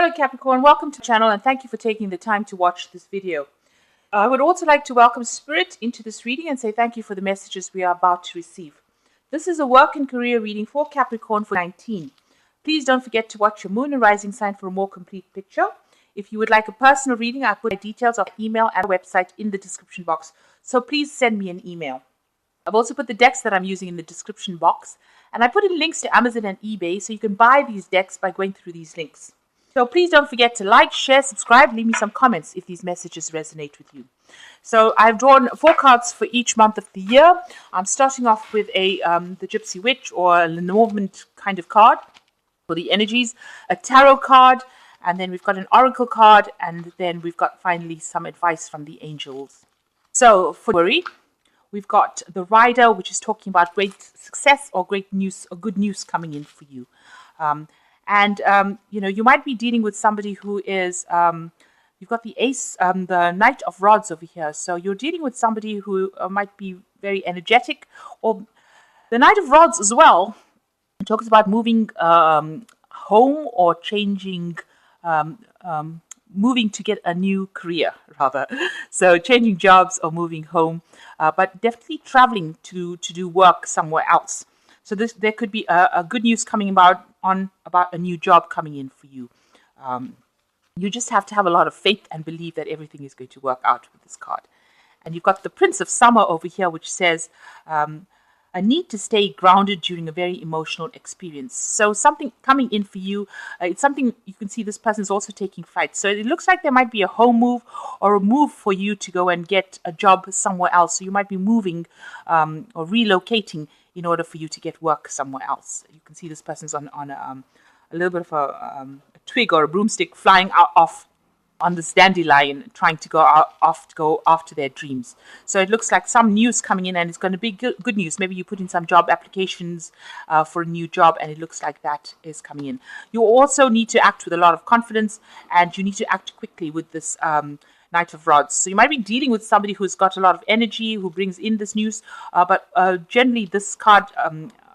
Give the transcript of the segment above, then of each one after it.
Hello Capricorn, welcome to the channel and thank you for taking the time to watch this video. I would also like to welcome Spirit into this reading and say thank you for the messages we are about to receive. This is a work and career reading for Capricorn for 19. Please don't forget to watch your moon and rising sign for a more complete picture. If you would like a personal reading, I put my details of email and website in the description box, so please send me an email. I've also put the decks that I'm using in the description box, and I put in links to Amazon and eBay so you can buy these decks by going through these links. So please don't forget to like, share, subscribe, leave me some comments if these messages resonate with you. So I've drawn 4 cards for each month of the year. I'm starting off with the Gypsy Witch or a Lenormand kind of card for the energies, a tarot card, and then we've got an oracle card, and then we've got finally some advice from the angels. So for February, we've got the Rider, which is talking about great success or great news or good news coming in for you. You might be dealing with somebody who is, you've got the Ace, the Knight of Rods over here. So you're dealing with somebody who might be very energetic, or the Knight of Rods as well. It talks about moving home or changing, moving to get a new career, rather. So changing jobs or moving home, but definitely traveling to do work somewhere else. So there could be a good news coming about a new job coming in for you. You just have to have a lot of faith and believe that everything is going to work out with this card. And you've got the Prince of Summer over here, which says a need to stay grounded during a very emotional experience. So something coming in for you, it's something you can see this person is also taking flight. So it looks like there might be a home move or a move for you to go and get a job somewhere else. So you might be moving or relocating in order for you to get work somewhere else. You can see this person's on a little bit of a twig or a broomstick flying off on this dandelion, trying to go after their dreams. So it looks like some news coming in, and it's going to be good news. Maybe you put in some job applications for a new job, and it looks like that is coming in. You also need to act with a lot of confidence, and you need to act quickly with this Knight of Rods. So you might be dealing with somebody who's got a lot of energy, who brings in this news, but generally this card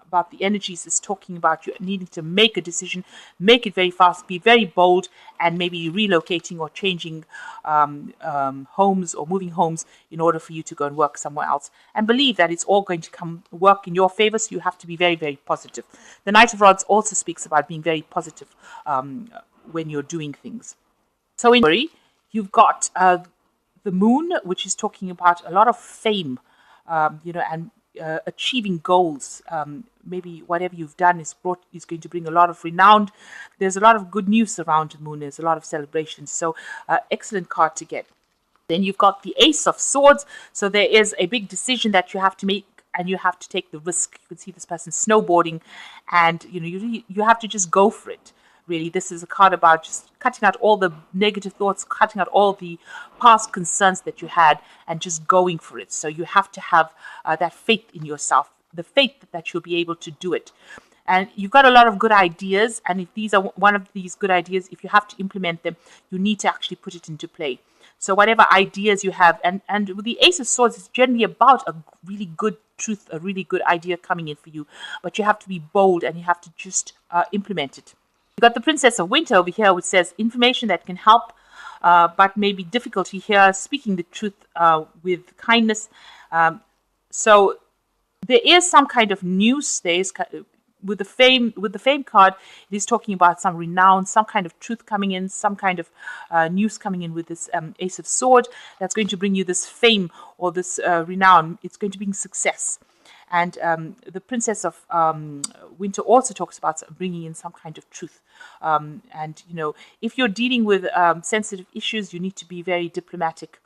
about the energies is talking about you needing to make a decision, make it very fast, be very bold, and maybe relocating or changing homes or moving homes in order for you to go and work somewhere else, and believe that it's all going to work in your favor. So you have to be very, very positive. The Knight of Rods also speaks about being very positive when you're doing things. So in February, you've got the Moon, which is talking about a lot of fame, and achieving goals. Maybe whatever you've done is going to bring a lot of renown. There's a lot of good news around the Moon. There's a lot of celebrations. So excellent card to get. Then you've got the Ace of Swords. So there is a big decision that you have to make, and you have to take the risk. You can see this person snowboarding, and you have to just go for it. Really, this is a card about just cutting out all the negative thoughts, cutting out all the past concerns that you had, and just going for it. So you have to have that faith in yourself, the faith that you'll be able to do it. And you've got a lot of good ideas, and if these are one of these good ideas, if you have to implement them, you need to actually put it into play. So whatever ideas you have, and with the Ace of Swords, it's generally about a really good truth, a really good idea coming in for you. But you have to be bold, and you have to just implement it. You've got the Princess of Winter over here, which says information that can help, but maybe difficulty here, speaking the truth with kindness. So there is some kind of news. There is with the fame card, it is talking about some renown, some kind of truth coming in, some kind of news coming in with this Ace of Sword that's going to bring you this fame or this renown. It's going to bring success. And the Princess of Winter also talks about bringing in some kind of truth. If you're dealing with sensitive issues, you need to be very diplomatic.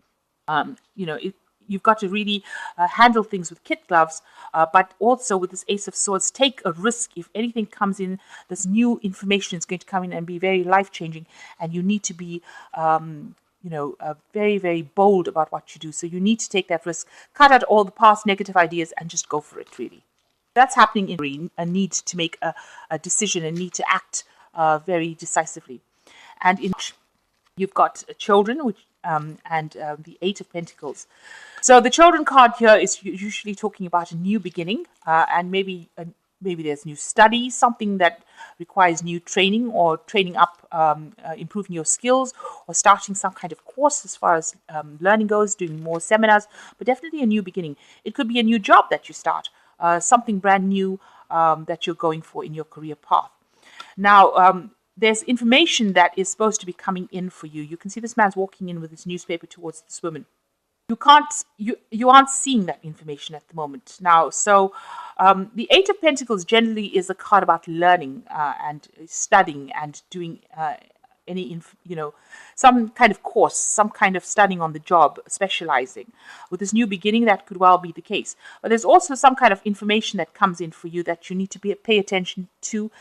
You've got to really handle things with kid gloves, but also with this Ace of Swords, take a risk. If anything comes in, this new information is going to come in and be very life-changing, and you need to be very, very bold about what you do. So you need to take that risk, cut out all the past negative ideas, and just go for it, really. That's happening in a need to make a decision and need to act very decisively. And in you've got children, which the Eight of Pentacles. So the children card here is usually talking about a new beginning, and maybe maybe there's new study, something that requires new training or training up, improving your skills, or starting some kind of course as far as learning goes, doing more seminars, but definitely a new beginning. It could be a new job that you start, something brand new that you're going for in your career path. Now, there's information that is supposed to be coming in for you. You can see this man's walking in with his newspaper towards this woman. You aren't seeing that information at the moment now. So the Eight of Pentacles generally is a card about learning and studying and doing some kind of course, some kind of studying on the job, specializing. With this new beginning, that could well be the case. But there's also some kind of information that comes in for you that you need to pay attention to.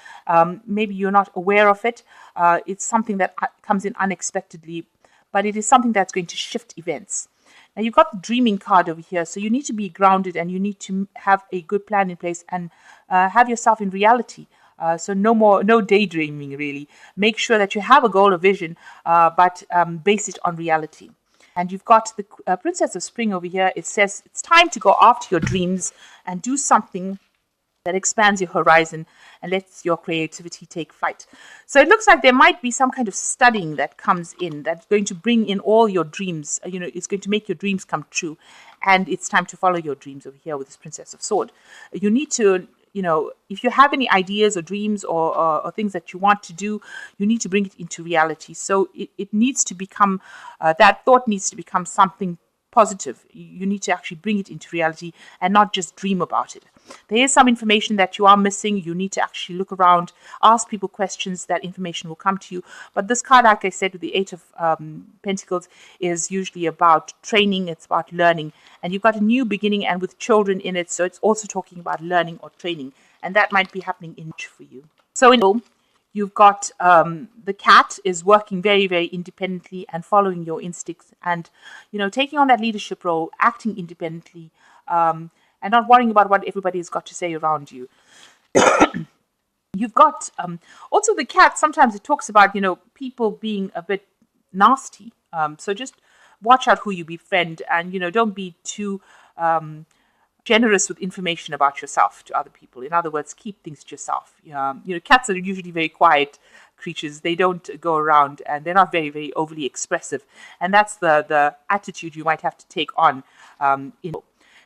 Maybe you're not aware of it. It's something that comes in unexpectedly, but it is something that's going to shift events. Now, you've got the dreaming card over here, so you need to be grounded and you need to have a good plan in place and have yourself in reality. So no daydreaming, really. Make sure that you have a goal or vision, but base it on reality. And you've got the Princess of Spring over here. It says it's time to go after your dreams and do something that expands your horizon and lets your creativity take flight. So it looks like there might be some kind of studying that comes in that's going to bring in all your dreams. It's going to make your dreams come true. And it's time to follow your dreams over here with this Princess of Swords. You need to, if you have any ideas or dreams or things that you want to do, you need to bring it into reality. So it needs to become, that thought needs to become something positive. You need to actually bring it into reality and not just dream about it. There is some information that you are missing. You need to actually look around, ask people questions. That information will come to you. But this card, like I said, with the Eight of Pentacles, is usually about training. It's about learning. And you've got a new beginning and with children in it. So it's also talking about learning or training. And that might be happening in for you. So you've got the cat is working very, very independently and following your instincts and, taking on that leadership role, acting independently, and not worrying about what everybody has got to say around you. You've got also the cat. Sometimes it talks about, people being a bit nasty. So just watch out who you befriend and, don't be too generous with information about yourself to other people. In other words, keep things to yourself. Cats are usually very quiet creatures. They don't go around and they're not very, very overly expressive. And that's the attitude you might have to take on.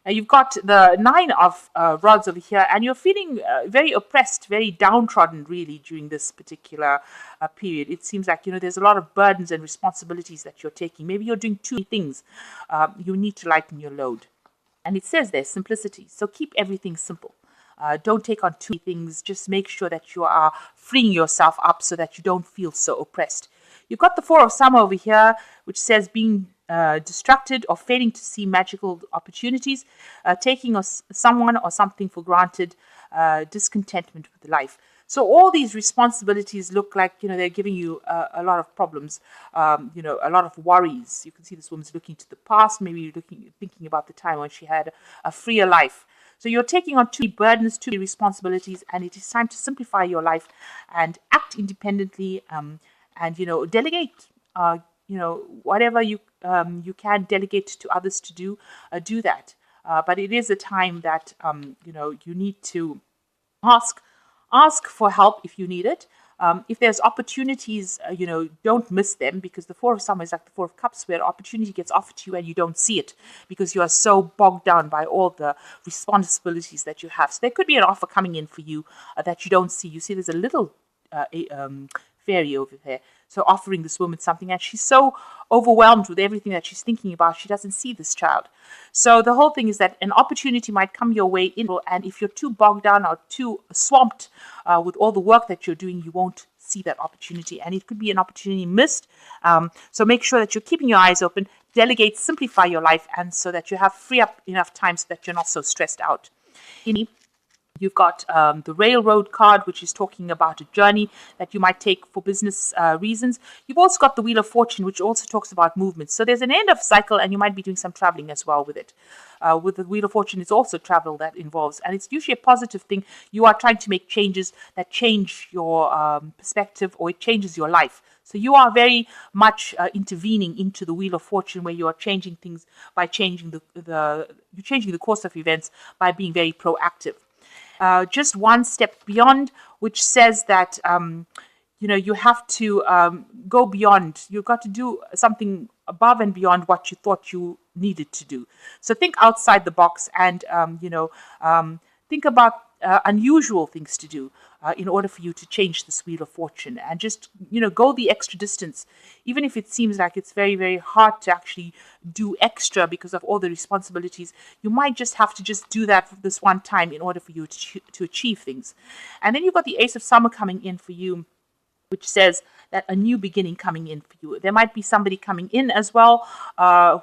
Now you've got the Nine of Rods over here, and you're feeling very oppressed, very downtrodden, really, during this particular period. It seems like, there's a lot of burdens and responsibilities that you're taking. Maybe you're doing too many things. You need to lighten your load. And it says there's simplicity. So keep everything simple. Don't take on too many things. Just make sure that you are freeing yourself up so that you don't feel so oppressed. You've got the Four of Summer over here, which says being distracted or failing to see magical opportunities, taking someone or something for granted, discontentment with life. So all these responsibilities look like, they're giving you a lot of problems, a lot of worries. You can see this woman's looking to the past, maybe thinking about the time when she had a freer life. So you're taking on too many burdens, too many responsibilities, and it is time to simplify your life and act independently and, delegate. Whatever you can delegate to others to do that. But it is a time that, you need to ask for help if you need it. If there's opportunities, don't miss them, because the Four of Summer is like the Four of Cups, where opportunity gets offered to you and you don't see it because you are so bogged down by all the responsibilities that you have. So there could be an offer coming in for you that you don't see. You see there's a little fairy over there. So offering this woman something, and she's so overwhelmed with everything that she's thinking about, she doesn't see this child. So the whole thing is that an opportunity might come your way in, and if you're too bogged down or too swamped with all the work that you're doing, you won't see that opportunity, and it could be an opportunity missed. So make sure that you're keeping your eyes open, delegate, simplify your life, and so that you have free up enough time so that you're not so stressed out. You've got the Railroad card, which is talking about a journey that you might take for business reasons. You've also got the Wheel of Fortune, which also talks about movement. So there's an end of cycle, and you might be doing some traveling as well with it. With the Wheel of Fortune, it's also travel that involves, and it's usually a positive thing. You are trying to make changes that change your perspective, or it changes your life. So you are very much intervening into the Wheel of Fortune, where you are changing things by changing you're changing the course of events by being very proactive. just one step beyond, which says that you have to go beyond. You've got to do something above and beyond what you thought you needed to do. So think outside the box and think about unusual things to do in order for you to change this wheel of fortune, and just go the extra distance, even if it seems like it's very, very hard to actually do extra because of all the responsibilities. You might just have to just do that this one time in order for you to achieve things. And then you've got the Ace of Summer coming in for you, which says that a new beginning coming in for you. There might be somebody coming in as well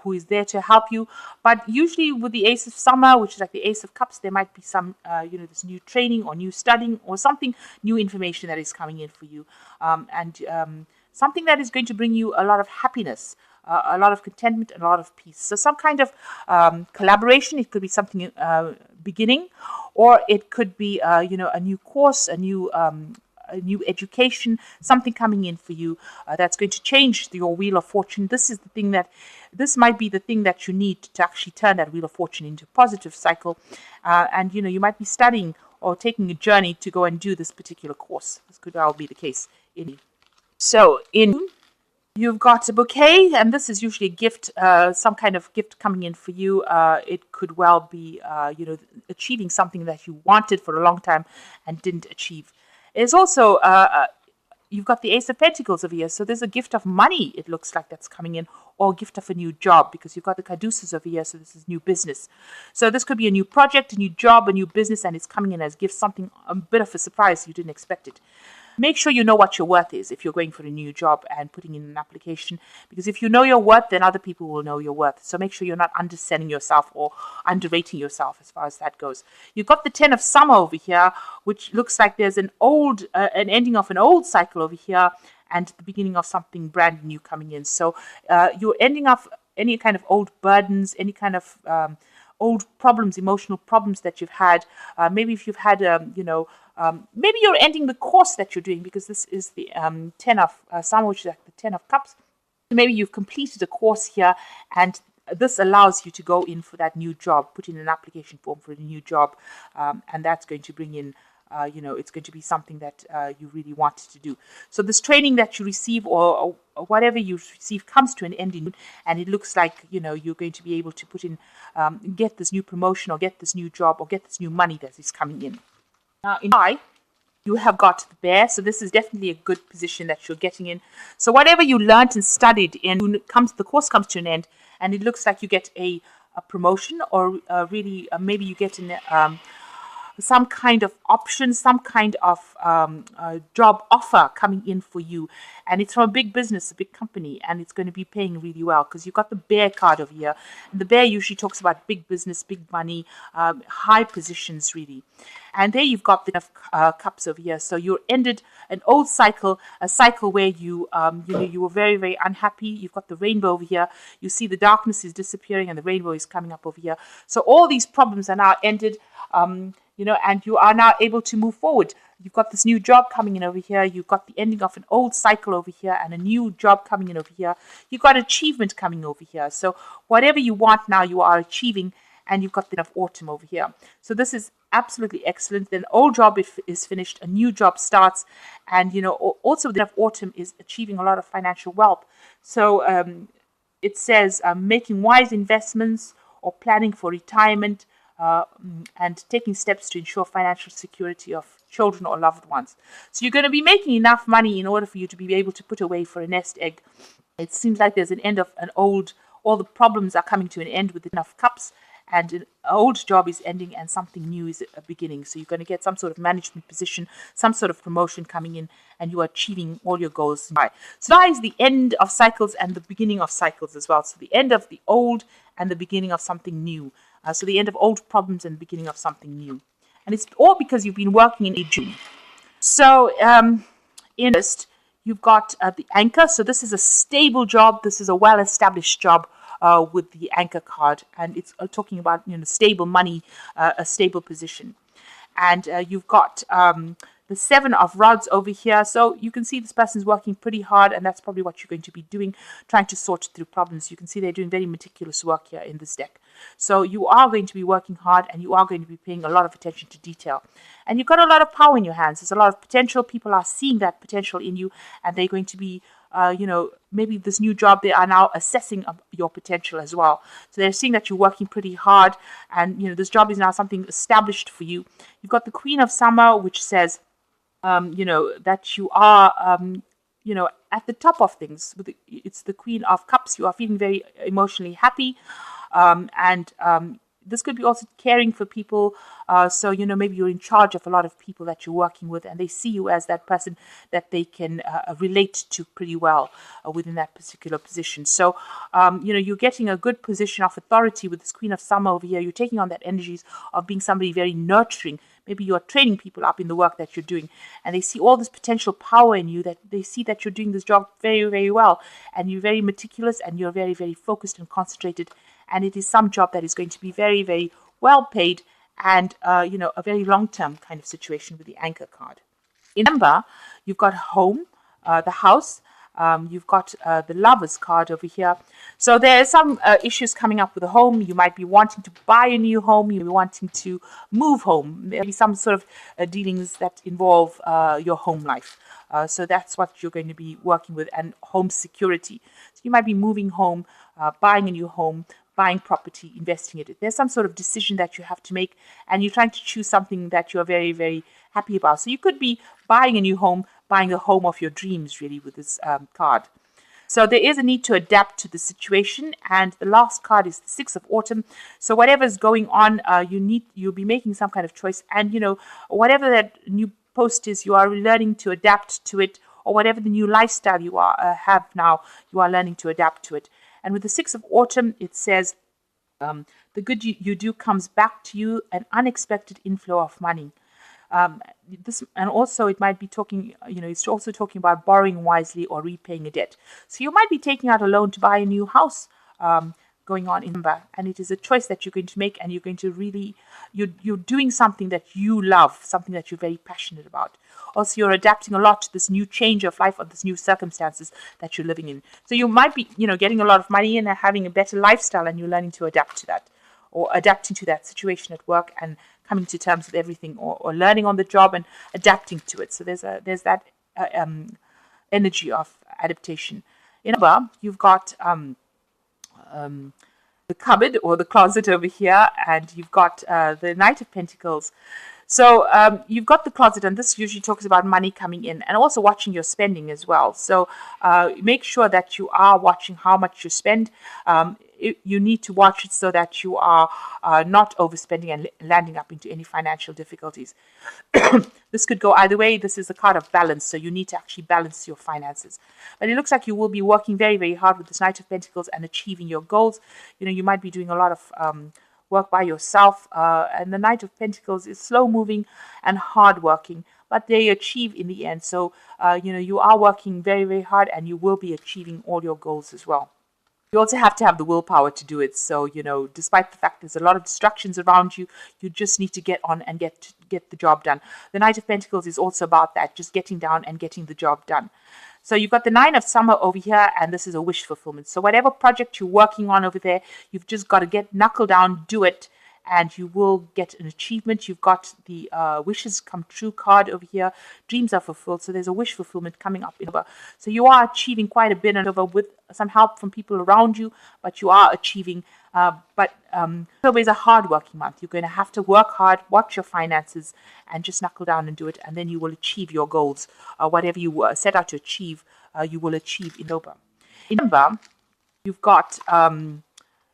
who is there to help you. But usually with the Ace of Summer, which is like the Ace of Cups, there might be some, this new training or new studying or something, new information that is coming in for you. And something that is going to bring you a lot of happiness, a lot of contentment, and a lot of peace. So some kind of collaboration. It could be something beginning, or it could be, a new course, a new education, something coming in for you that's going to change your wheel of fortune. This might be the thing that you need to actually turn that wheel of fortune into a positive cycle. And you might be studying or taking a journey to go and do this particular course. This could well be the case. So you've got a bouquet, and this is usually a gift, some kind of gift coming in for you. It could well be, achieving something that you wanted for a long time and didn't achieve. There's also, you've got the Ace of Pentacles over here. So there's a gift of money, it looks like, that's coming in, or a gift of a new job, because you've got the Caduceus over here. So this is new business. So this could be a new project, a new job, a new business, and it's coming in as gift, something, a bit of a surprise. You didn't expect it. Make sure you know what your worth is if you're going for a new job and putting in an application, because if you know your worth, then other people will know your worth. So make sure you're not underselling yourself or underrating yourself as far as that goes. You've got the 10 of Summer over here, which looks like there's an ending of an old cycle over here and the beginning of something brand new coming in. So you're ending off any kind of old burdens, any kind of old problems, emotional problems that you've had. Maybe if you've had, maybe you're ending the course that you're doing, because this is the 10 of Summer, which is like the 10 of Cups. So maybe you've completed a course here, and this allows you to go in for that new job, put in an application form for a new job, and that's going to bring in, it's going to be something that you really wanted to do. So this training that you receive or whatever you receive comes to an end, and it looks like, you're going to be able to put in, get this new promotion or get this new job or get this new money that is coming in. Now, in July, you have got the Bear, so this is definitely a good position that you're getting in. So whatever you learned and studied the course comes to an end, and it looks like you get a promotion, or really maybe you get some kind of option, some kind of job offer coming in for you. And it's from a big business, a big company, and it's going to be paying really well, because you've got the Bear card over here. And the Bear usually talks about big business, big money, high positions, really. And there you've got the Cups over here. So you ended an old cycle, a cycle where you were very, very unhappy. You've got the rainbow over here. You see the darkness is disappearing and the rainbow is coming up over here. So all these problems are now ended, and you are now able to move forward. You've got this new job coming in over here. You've got the ending of an old cycle over here and a new job coming in over here. You've got achievement coming over here. So whatever you want now, you are achieving, and you've got the end of autumn over here. So this is absolutely excellent. Then old job is finished, a new job starts, and also the end of autumn is achieving a lot of financial wealth. So it says making wise investments or planning for retirement, and taking steps to ensure financial security of children or loved ones. So you're going to be making enough money in order for you to be able to put away for a nest egg. It seems like there's an end of all the problems are coming to an end with enough cups, and an old job is ending and something new is beginning. So you're going to get some sort of management position, some sort of promotion coming in, and you are achieving all your goals. So that is the end of cycles and the beginning of cycles as well. So the end of the old and the beginning of something new. So the end of old problems and the beginning of something new. And it's all because you've been working in June. So in this, you've got the Anchor. So this is a stable job. This is a well-established job with the Anchor card. And it's talking about stable money, a stable position. And you've got the Seven of Rods over here. So you can see this person's working pretty hard, and that's probably what you're going to be doing, trying to sort through problems. You can see they're doing very meticulous work here in this deck. So you are going to be working hard, and you are going to be paying a lot of attention to detail. And you've got a lot of power in your hands. There's a lot of potential. People are seeing that potential in you, and they're going to be maybe this new job, they are now assessing your potential as well. So they're seeing that you're working pretty hard, and this job is now something established for you. You've got the Queen of Summer, which says, that you are, at the top of things. It's the Queen of Cups. You are feeling very emotionally happy, and this could be also caring for people. So, maybe you're in charge of a lot of people that you're working with, and they see you as that person that they can relate to pretty well within that particular position. So, you're getting a good position of authority with this Queen of Summer over here. You're taking on that energies of being somebody very nurturing. Maybe you're training people up in the work that you're doing, and they see all this potential power in you, that they see that you're doing this job very, very well, and you're very meticulous, and you're very, very focused and concentrated. And it is some job that is going to be very, very well paid, and a very long-term kind of situation with the Anchor card. In number, you've got home, the house. You've got the Lovers card over here. So there are some issues coming up with the home. You might be wanting to buy a new home. You may be wanting to move home. There may be some sort of dealings that involve your home life. So that's what you're going to be working with, and home security. So you might be moving home, buying a new home, buying property, investing in it. There's some sort of decision that you have to make, and you're trying to choose something that you're very, very happy about. So you could be buying a new home, buying the home of your dreams, really, with this card. So there is a need to adapt to the situation. And the last card is the Six of Autumn. So whatever's going on, you'll be making some kind of choice. And, whatever that new post is, you are learning to adapt to it, or whatever the new lifestyle you have now, you are learning to adapt to it. And with the Six of Autumn, it says, the good you do comes back to you, an unexpected inflow of money. And also it might be talking, it's also talking about borrowing wisely or repaying a debt. So you might be taking out a loan to buy a new house going on in November, and it is a choice that you're going to make, and you're going to really, you're doing something that you love, something that you're very passionate about. Also, you're adapting a lot to this new change of life, or this new circumstances that you're living in. So you might be, getting a lot of money in and having a better lifestyle, and you're learning to adapt to that, or adapting to that situation at work, and coming to terms with everything, or learning on the job and adapting to it. So there's that energy of adaptation. In number, you've got the cupboard or the closet over here, and you've got the Knight of Pentacles. So you've got the closet, and this usually talks about money coming in, and also watching your spending as well. So make sure that you are watching how much you spend. You need to watch it so that you are not overspending and landing up into any financial difficulties. This could go either way. This is a card of balance, so you need to actually balance your finances. But it looks like you will be working very, very hard with this Knight of Pentacles and achieving your goals. You might be doing a lot of work by yourself, and the Knight of Pentacles is slow moving and hard working, but they achieve in the end. So you are working very, very hard, and you will be achieving all your goals as well. You also have to have the willpower to do it. So, despite the fact there's a lot of distractions around you, you just need to get on and get the job done. The Knight of Pentacles is also about that, just getting down and getting the job done. So you've got the Nine of Summer over here, and this is a wish fulfillment. So whatever project you're working on over there, you've just got to knuckle down, do it, and you will get an achievement. You've got the wishes come true card over here. Dreams are fulfilled. So there's a wish fulfillment coming up in over. So you are achieving quite a bit over with some help from people around you, but you are achieving. October is a hard-working month. You're going to have to work hard, watch your finances, and just knuckle down and do it, and then you will achieve your goals. Whatever you set out to achieve, you will achieve in October. In November, you've got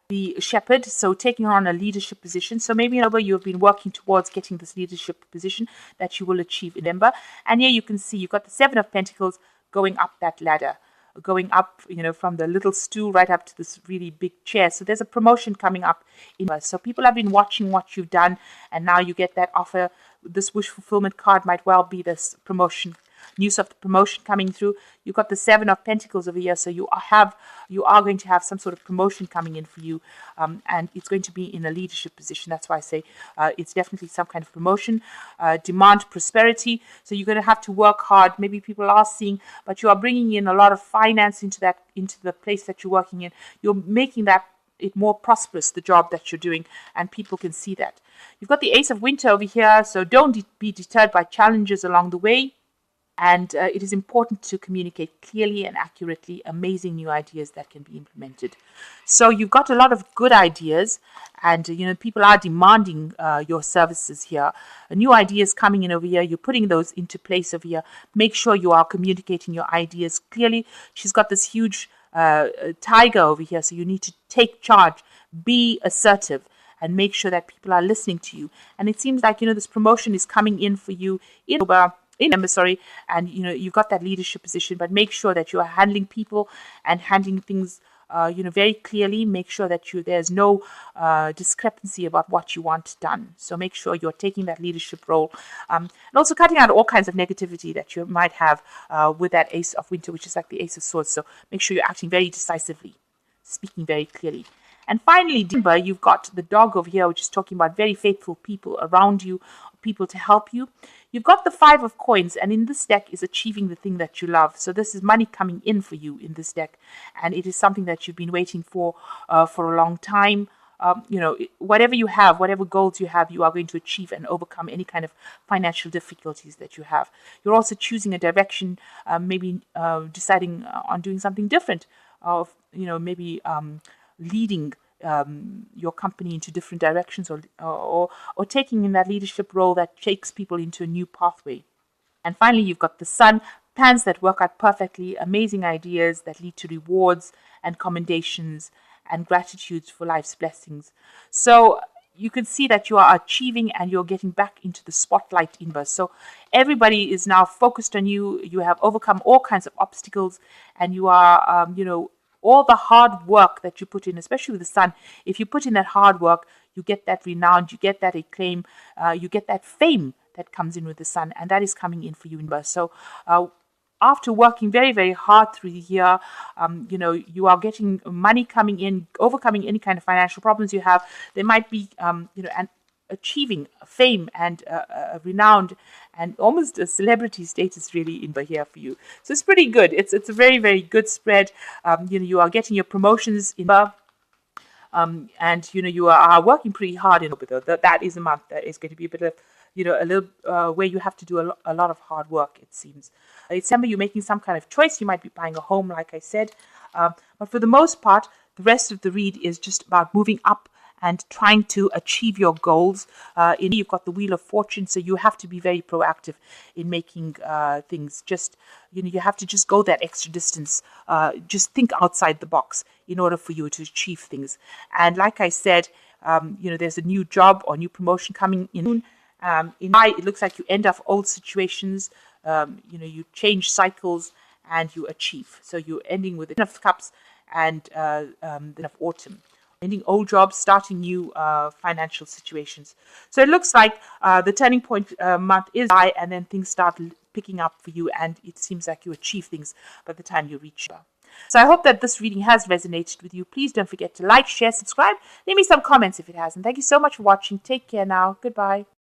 the Shepherd, so taking on a leadership position. So maybe in November you've been working towards getting this leadership position that you will achieve in November. And here you can see you've got the Seven of Pentacles going up that ladder, going up, from the little stool right up to this really big chair. So there's a promotion coming up in November. So people have been watching what you've done, and now you get that offer. This wish fulfillment card might well be this promotion news of the promotion coming through. You've got the Seven of Pentacles over here, so you are going to have some sort of promotion coming in for you, and it's going to be in a leadership position. That's why I say it's definitely some kind of promotion, demand prosperity. So you're going to have to work hard. Maybe people are seeing, but you are bringing in a lot of finance into the place that you're working in. You're making it more prosperous, the job that you're doing, and people can see that. You've got the Ace of Winter over here, so don't be deterred by challenges along the way. And it is important to communicate clearly and accurately amazing new ideas that can be implemented. So you've got a lot of good ideas, and people are demanding your services here. New ideas coming in over here. You're putting those into place over here. Make sure you are communicating your ideas clearly. She's got this huge tiger over here, so you need to take charge, be assertive, and make sure that people are listening to you. And it seems like this promotion is coming in for you in November, and you've got that leadership position, but make sure that you are handling people and handling things very clearly. Make sure that there's no discrepancy about what you want done. So make sure you're taking that leadership role, and also cutting out all kinds of negativity that you might have with that Ace of Winter, which is like the Ace of Swords. So make sure you're acting very decisively, speaking very clearly. And finally, December, you've got the dog over here, which is talking about very faithful people around you, people to help you. You've got the Five of Coins, and in this deck is achieving the thing that you love. So this is money coming in for you in this deck, and it is something that you've been waiting for a long time. Whatever you have, whatever goals you have, you are going to achieve and overcome any kind of financial difficulties that you have. You're also choosing a direction, maybe deciding on doing something different, maybe leading your company into different directions, or taking in that leadership role that takes people into a new pathway. And finally, you've got the Sun, plans that work out perfectly, amazing ideas that lead to rewards and commendations and gratitudes for life's blessings. So you can see that you are achieving and you're getting back into the spotlight in burst. So everybody is now focused on you. You have overcome all kinds of obstacles, and you are, all the hard work that you put in, especially with the Sun, if you put in that hard work, you get that renown, you get that acclaim, you get that fame that comes in with the Sun, and that is coming in for you in birth. So after working very, very hard through the year, you are getting money coming in, overcoming any kind of financial problems you have. There might be, and achieving fame and renowned and almost a celebrity status really in here for you. So it's pretty good. It's a very, very good spread. You are getting your promotions in and you are working pretty hard in that is a month that is going to be a bit of a little where you have to do a lot of hard work, it seems. December, you're making some kind of choice. You might be buying a home, like I said, but for the most part, the rest of the read is just about moving up and trying to achieve your goals. You've got the Wheel of Fortune, so you have to be very proactive in making things. Just you have to just go that extra distance. Just think outside the box in order for you to achieve things. And like I said, there's a new job or new promotion coming in. In July, it looks like you end off old situations. You change cycles and you achieve. So you're ending with the Ten of Cups and then of Autumn. Ending old jobs, starting new financial situations. So it looks like the turning point month is July, and then things start picking up for you, and it seems like you achieve things by the time you reach. So I hope that this reading has resonated with you. Please don't forget to like, share, subscribe. Leave me some comments if it has. And thank you so much for watching. Take care now. Goodbye.